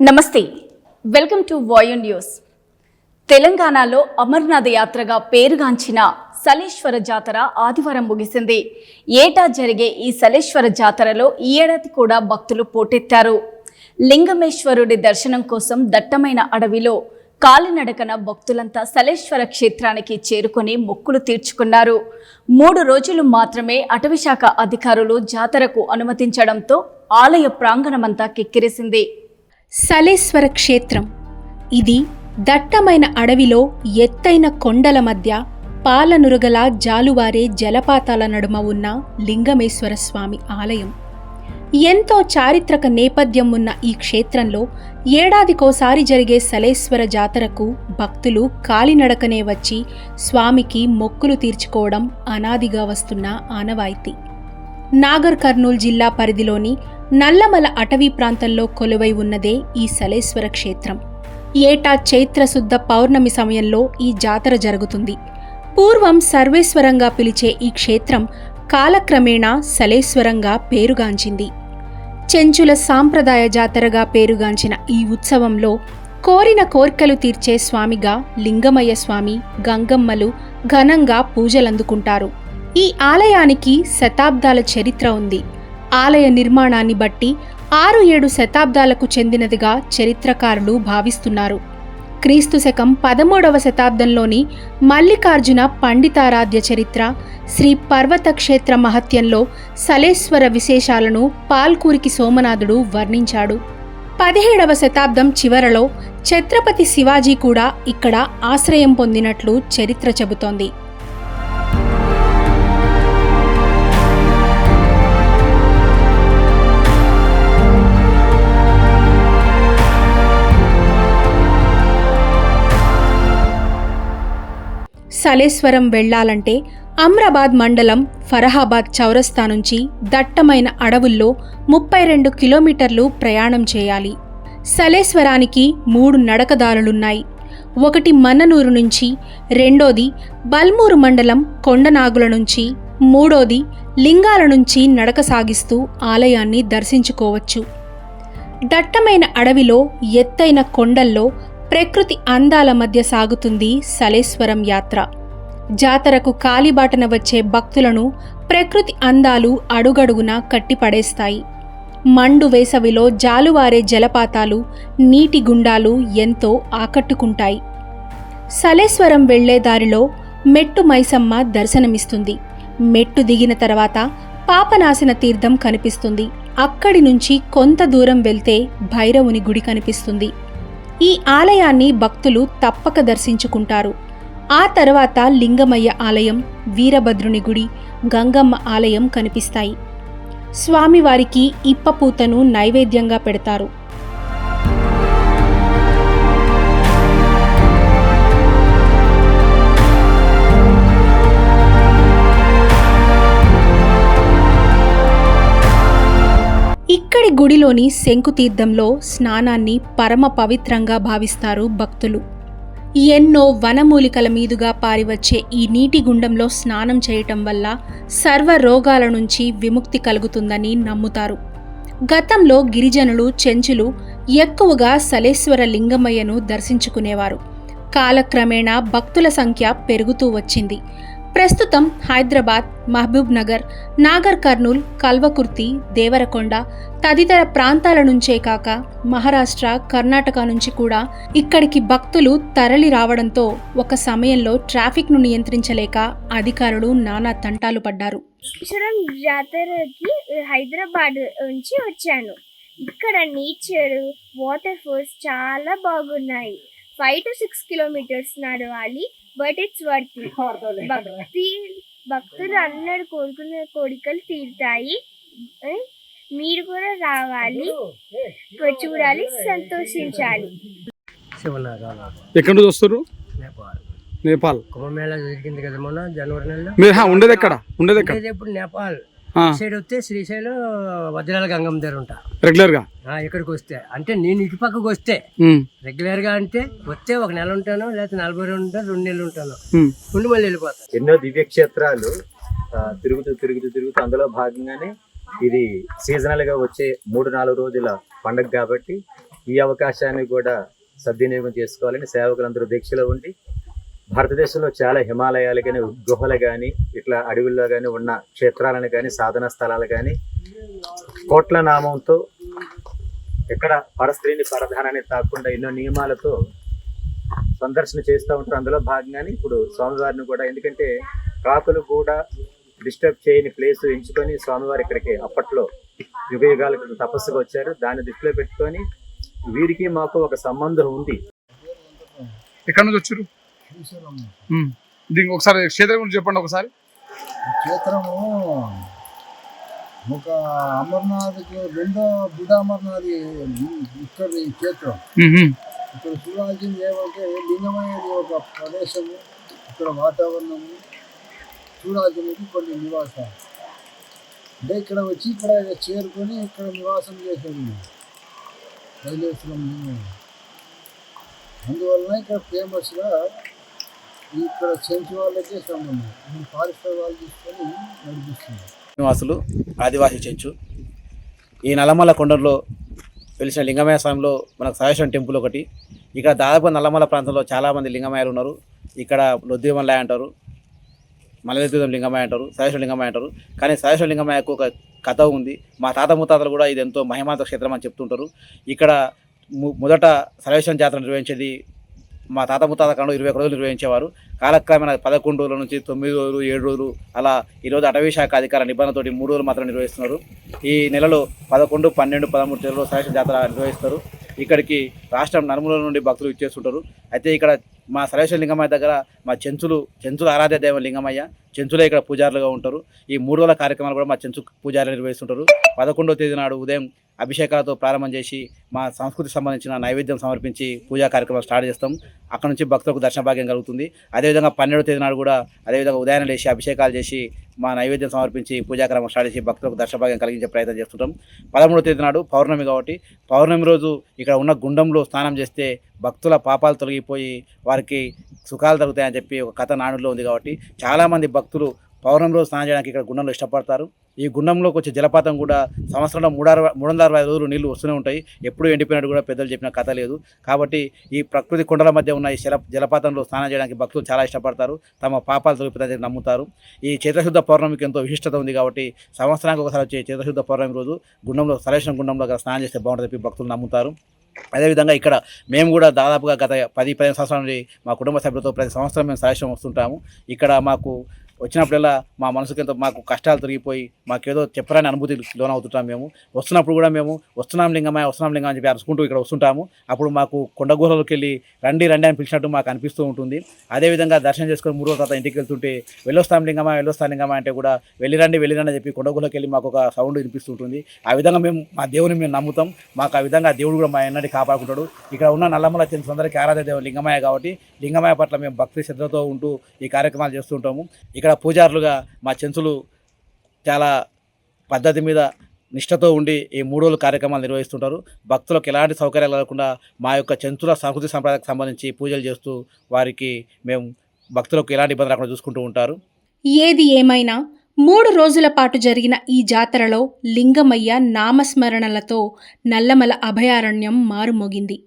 నమస్తే, welcome to వాయు news. తెలంగాణలో అమర్నాథ్ యాత్రగా పేరుగాంచిన సలేశ్వర జాతర ఆదివారం ముగిసింది. ఏటా జరిగే ఈ సలేశ్వర జాతరలో ఈ ఏడాది కూడా భక్తులు పోటెత్తారు. లింగమేశ్వరుడి దర్శనం కోసం దట్టమైన అడవిలో కాలినడకన భక్తులంతా సలేశ్వర క్షేత్రానికి చేరుకొని మొక్కులు తీర్చుకున్నారు. 3 రోజులు మాత్రమే అటవీశాఖ అధికారులు జాతరకు అనుమతించడంతో ఆలయ ప్రాంగణమంతా కిక్కిరిసింది. సలేశ్వర క్షేత్రం ఇది దట్టమైన అడవిలో ఎత్తైన కొండల మధ్య పాలనురగల జాలువారే జలపాతాల నడుమ ఉన్న లింగమేశ్వర స్వామి ఆలయం. ఎంతో చారిత్రక నేపథ్యం ఉన్న ఈ క్షేత్రంలో ఏడాదికోసారి జరిగే సలేశ్వర జాతరకు భక్తులు కాలినడకనే వచ్చి స్వామికి మొక్కులు తీర్చుకోవడం అనాదిగా వస్తున్న ఆనవాయితీ. నాగర్ కర్నూల్ జిల్లా పరిధిలోని నల్లమల అటవీ ప్రాంతంలో కొలువై ఉన్నదే ఈ సలేశ్వర క్షేత్రం. ఏటా చైత్రశుద్ధ పౌర్ణమి సమయంలో ఈ జాతర జరుగుతుంది. పూర్వం సర్వేశ్వరంగా పిలిచే ఈ క్షేత్రం కాలక్రమేణా సలేశ్వరంగా పేరుగాంచింది. చెంచుల సాంప్రదాయ జాతరగా పేరుగాంచిన ఈ ఉత్సవంలో కోరిన కోర్కెలు తీర్చే స్వామిగా లింగమయ్య స్వామి, గంగమ్మలు ఘనంగా పూజలందుకుంటారు. ఈ ఆలయానికి శతాబ్దాల చరిత్ర ఉంది. ఆలయ నిర్మాణాన్ని బట్టి 6-7 శతాబ్దాలకు చెందినదిగా చరిత్రకారులు భావిస్తున్నారు. క్రీస్తు శకం 13వ శతాబ్దంలోని మల్లికార్జున పండితారాధ్య చరిత్ర, శ్రీ పర్వత క్షేత్ర మహత్యంలో సలేశ్వర విశేషాలను పాల్కూరికి సోమనాథుడు వర్ణించాడు. 17వ శతాబ్దం చివరలో ఛత్రపతి శివాజీ కూడా ఇక్కడ ఆశ్రయం పొందినట్లు చరిత్ర చెబుతోంది. సలేశ్వరం వెళ్లాలంటే అమ్రాబాద్ మండలం ఫరహాబాద్ చౌరస్తా నుంచి దట్టమైన అడవుల్లో 32 కిలోమీటర్లు ప్రయాణం చేయాలి. సలేశ్వరానికి 3 నడకదారులున్నాయి. ఒకటి మన్ననూరు నుంచి, రెండోది బల్మూరు మండలం కొండనాగుల నుంచి, మూడోది లింగాల నుంచి నడక సాగిస్తూ ఆలయాన్ని దర్శించుకోవచ్చు. దట్టమైన అడవిలో ఎత్తైన కొండల్లో ప్రకృతి అందాల మధ్య సాగుతుంది సలేశ్వరం యాత్ర. జాతరకు కాలిబాటన వచ్చే భక్తులను ప్రకృతి అందాలు అడుగడుగునా కట్టిపడేస్తాయి. మండు వేసవిలో జాలువారే జలపాతాలు, నీటి గుండాలు ఎంతో ఆకట్టుకుంటాయి. సలేశ్వరం వెళ్లే దారిలో మెట్టు మైసమ్మ దర్శనమిస్తుంది. మెట్టు దిగిన తర్వాత పాపనాశన తీర్థం కనిపిస్తుంది. అక్కడి నుంచి కొంత దూరం వెళ్తే భైరవుని గుడి కనిపిస్తుంది. ఈ ఆలయాన్ని భక్తులు తప్పక దర్శించుకుంటారు. ఆ తర్వాత లింగమయ్య ఆలయం, వీరభద్రుని గుడి, గంగమ్మ ఆలయం కనిపిస్తాయి. స్వామివారికి ఇప్పపూతను నైవేద్యంగా పెడతారు. ఇక్కడి గుడిలోని శంకుతీర్థంలో స్నానాన్ని పరమ పవిత్రంగా భావిస్తారు భక్తులు. ఎన్నో వనమూలికల మీదుగా పారివచ్చే ఈ నీటి గుండంలో స్నానం చేయటం వల్ల సర్వ రోగాల నుంచి విముక్తి కలుగుతుందని నమ్ముతారు. గతంలో గిరిజనులు, చెంచులు ఎక్కువగా సలేశ్వర లింగమయ్యను దర్శించుకునేవారు. కాలక్రమేణా భక్తుల సంఖ్య పెరుగుతూ వచ్చింది. ప్రస్తుతం హైదరాబాద్, మహబూబ్ నగర్, నాగర్ కర్నూల్, కల్వకుర్తి, దేవరకొండ తదితర ప్రాంతాల నుంచే కాక మహారాష్ట్ర, కర్ణాటక నుంచి కూడా ఇక్కడికి భక్తులు తరలి రావడంతో ఒక సమయంలో ట్రాఫిక్ను నియంత్రించలేక అధికారులు నానా తంటాలు పడ్డారు. జాతరకి హైదరాబాద్ నుంచి వచ్చాను. ఇక్కడ నేచర్, వాటర్ ఫాల్స్ చాలా బాగున్నాయి. 5 to 6 kilometers నడవాలి, బట్ ఇట్స్ వర్త్ ఇట్. భక్తులు అందరూ కోరుకునే కోరికలు తీరుతాయి. మీరు కూడా రావాలి, చూడాలి, సంతోషించాలి. ఎక్కడి నుంచి వస్తారు? నేపాల్. కుంభమేళ జరిగింది కదా మొన్న జనవరి నెలలో. మీరు ఉండేది ఎక్కడ? ఇప్పుడు నేపాల్ సైడ్ వస్తే శ్రీశైలం వజ్రాల గంగమ్మ దగ్గర ఉంటా రెగ్యులర్ గా. ఇక్కడికి వస్తే అంటే నేను ఇటు పక్కకు వస్తే రెగ్యులర్ గా అంటే వస్తే 1 నెల ఉంటాను, లేకపోతే 40 రోజులు ఉంటాను, 2 నెలలు ఉంటాను, ఉండి మళ్ళీ వెళ్ళిపోతాను. ఎన్నో దివ్య క్షేత్రాలు తిరుగుతూ అందులో భాగంగానే ఇది సీజనల్ గా వచ్చే 3-4 రోజుల పండుగ కాబట్టి ఈ అవకాశాన్ని కూడా సద్వినియోగం చేసుకోవాలని సేవకులందరూ దీక్షలో ఉండి భారతదేశంలో చాలా హిమాలయాలు కానీ గుహలు కానీ ఇట్లా అడవుల్లో కానీ ఉన్న క్షేత్రాలను కానీ సాధనా స్థలాలు కానీ కోట్ల నామంతో ఎక్కడ పరస్త్రీని పరధానాన్ని తాకుండా ఎన్నో నియమాలతో సందర్శన చేస్తూ ఉంటారు. అందులో భాగంగానే ఇప్పుడు స్వామివారిని కూడా, ఎందుకంటే కాకులు కూడా డిస్టర్బ్ చేయని ప్లేస్ ఎంచుకొని స్వామివారు ఇక్కడికి అప్పట్లో యుగ యుగాల క్రితం తపస్సుగా వచ్చారు. దాన్ని దృష్టిలో పెట్టుకొని వీరికి మాకు ఒక సంబంధం ఉంది. ఎక్కడి నుంచి వచ్చారు? దీనికి ఒకసారి క్షేత్రం గురించి చెప్పండి ఒకసారి. క్షేత్రము ఒక అమర్నాథ్కి రెండో బుధ అమర్నాథ్ ఇక్కడ ఈ క్షేత్రం. ఇక్కడ చూడాల్సింది ఏమంటే లింగమనేది ఒక ప్రదేశము, ఇక్కడ వాతావరణము చూడాల్సినది కొన్ని నివాసాలు. అంటే ఇక్కడ వచ్చి ఇక్కడ చేరుకొని ఇక్కడ నివాసం చేసేది రైలేశ్వరం లింగం. అందువలన ఇక్కడ ఫేమస్గా ఇక్కడ చెంచు వాళ్ళకే సంబంధం. ఇప్పుడు ఫారెస్ట్ వాళ్ళు తీసుకొని నడిపిస్తున్నారు. నివాసులు ఆదివాసీ చెంచు. ఈ నల్లమల కొండల్లో వెలిసిన లింగమయ్య స్వామిలో మనకు సహేశ్వరం టెంపుల్ ఒకటి. ఇక్కడ దాదాపు నల్లమల ప్రాంతంలో చాలామంది లింగమయ్యలు ఉన్నారు. ఇక్కడ లొద్దిమల్లయ్య అంటారు, మల్లెతీర్థం లింగమయ్య అంటారు, సహేశ్వర లింగమయ్య అంటారు. కానీ సహేశ్వర లింగమయ్యకు ఒక కథ ఉంది. మా తాత ముత్తాతలు కూడా ఇది ఎంతో మహిమాంత క్షేత్రం అని చెప్తుంటారు. ఇక్కడ మొదట సర్వేశ్వరం జాతర నిర్వహించేది మా తాత ముత్తాత కాలంలో 21 రోజులు నిర్వహించేవారు. కాలక్రమేణా 11 రోజుల నుంచి 9 రోజులు, 7 రోజులు అలా ఈరోజు అటవీ శాఖ అధికార నిబంధనతోటి 3 రోజులు మాత్రం నిర్వహిస్తున్నారు. ఈ నెలలో 11, 12, 13 తేదీలో సర్వేశ్వర జాతర నిర్వహిస్తారు. ఇక్కడికి రాష్ట్రం నలుమూలల నుండి భక్తులు ఇచ్చేస్తుంటారు. అయితే ఇక్కడ మా సర్వేశ్వర లింగమయ్య దగ్గర మా చెంచులు ఆరాధ్య దైవం లింగమయ్య, చెంచులే ఇక్కడ పూజారులుగా ఉంటారు. ఈ 3 రోజుల కార్యక్రమాలు కూడా మా చెంచు పూజారులు నిర్వహిస్తుంటారు. 11వ తేదీ నాడు ఉదయం అభిషేకాలతో ప్రారంభం చేసి మా సంస్కృతికి సంబంధించిన నైవేద్యం సమర్పించి పూజా కార్యక్రమం స్టార్ట్ చేస్తాం. అక్కడ నుంచి భక్తులకు దర్శన భాగ్యం కలుగుతుంది. అదేవిధంగా 12వ తేదీ నాడు కూడా అదేవిధంగా ఉదయాన్నే లేచి అభిషేకాలు చేసి మా నైవేద్యం సమర్పించి పూజా కార్యక్రమం స్టార్ట్ చేసి భక్తులకు దర్శన భాగ్యం కలిగించే ప్రయత్నం చేస్తుంటాం. 13వ తేదీ నాడు పౌర్ణమి కాబట్టి పౌర్ణమి రోజు ఇక్కడ ఉన్న గుండంలో స్నానం చేస్తే భక్తుల పాపాలు తొలగిపోయి వారికి సుఖాలు దొరుకుతాయని చెప్పి ఒక కథ నానుడిలో ఉంది. కాబట్టి చాలామంది భక్తులు పౌర్ణమి రోజు స్నానం చేయడానికి ఇక్కడ గుండంలో ఇష్టపడతారు. ఈ గుండంలోకి వచ్చే జలపాతం కూడా సంవత్సరంలో 365 రోజులు నీళ్లు వస్తూనే ఉంటాయి. ఎప్పుడు ఎండిపోయినట్టు కూడా పెద్దలు చెప్పిన కథ లేదు. కాబట్టి ఈ ప్రకృతి కొండల మధ్య ఉన్న ఈ జలపాతంలో స్నానం చేయడానికి భక్తులు చాలా ఇష్టపడతారు. తమ పాపాలు తొలగిపోతాయని నమ్ముతారు. ఈ చైత్రశుద్ధ పౌర్ణమికి ఎంతో విశిష్టత ఉంది. కాబట్టి సంవత్సరానికి ఒకసారి వచ్చే చైత్రశుద్ధ పౌర్ణమి రోజు గుండంలో సర్వేశ్వరం గుండంలో స్నానం చేస్తే బాగుంటుంది చెప్పి భక్తులు నమ్ముతారు. అదేవిధంగా ఇక్కడ మేము కూడా దాదాపుగా గత 10-15 సంవత్సరాల నుండి మా కుటుంబ సభ్యులతో ప్రతి సంవత్సరం మేము సర్వేశ్వరం వస్తుంటాము. ఇక్కడ మాకు వచ్చినప్పుడల్లా మా మనసుకి ఎంతో మాకు కష్టాలు తిరిగిపోయి మాకేదో చెప్పరాని అనుభూతి లోనవుతుంటాం. మేము వస్తున్నప్పుడు కూడా మేము వస్తున్నాం లింగమయ్య అని చెప్పి అరుచుకుంటూ ఇక్కడ వస్తుంటాము. అప్పుడు మాకు కొండ గుహలోకి వెళ్ళి రండి రండి అని పిలిచినట్టు మాకు అనిపిస్తూ ఉంటుంది. అదేవిధంగా దర్శనం చేసుకొని 3 రోజుల తర్వాత ఇంటికి వెళ్తుంటే వెళ్ళొస్తాం లింగమయ్య అంటే కూడా వెళ్ళి రండి అని చెప్పి కొండ గుహలోకి వెళ్ళి మాకు ఒక సౌండ్ వినిపిస్తుంటుంది. ఆ విధంగా మేము మా దేవుని మేము నమ్ముతాం. మాకు ఆ విధంగా దేవుడు కూడా మా ఎన్నటి కాపాడుకుంటాడు. ఇక్కడ ఉన్న నల్లమల చెంచులందరికీ ఆరాధ్య దేవుడు లింగమయ్య కాబట్టి లింగమయ్య పట్ల మేము భక్తి శ్రద్ధతో ఉంటూ ఈ కార్యక్రమాలు చేస్తుంటాము. ఇక్కడ పూజారులుగా మా చెంచులు చాలా పద్ధతి మీద నిష్ఠతో ఉండి ఈ 3 రోజుల కార్యక్రమాలు నిర్వహిస్తుంటారు. భక్తులకు ఎలాంటి సౌకర్యాలు లేకుండా మా యొక్క చెంచుల సంస్కృతి సంప్రదాయాలకు సంబంధించి పూజలు చేస్తూ వారికి మేము భక్తులకు ఎలాంటి ఇబ్బంది రాకుండా చూసుకుంటూ ఉంటారు. ఏది ఏమైనా 3 రోజుల పాటు జరిగిన ఈ జాతరలో లింగమయ్య నామస్మరణలతో నల్లమల అభయారణ్యం మారుమోగింది.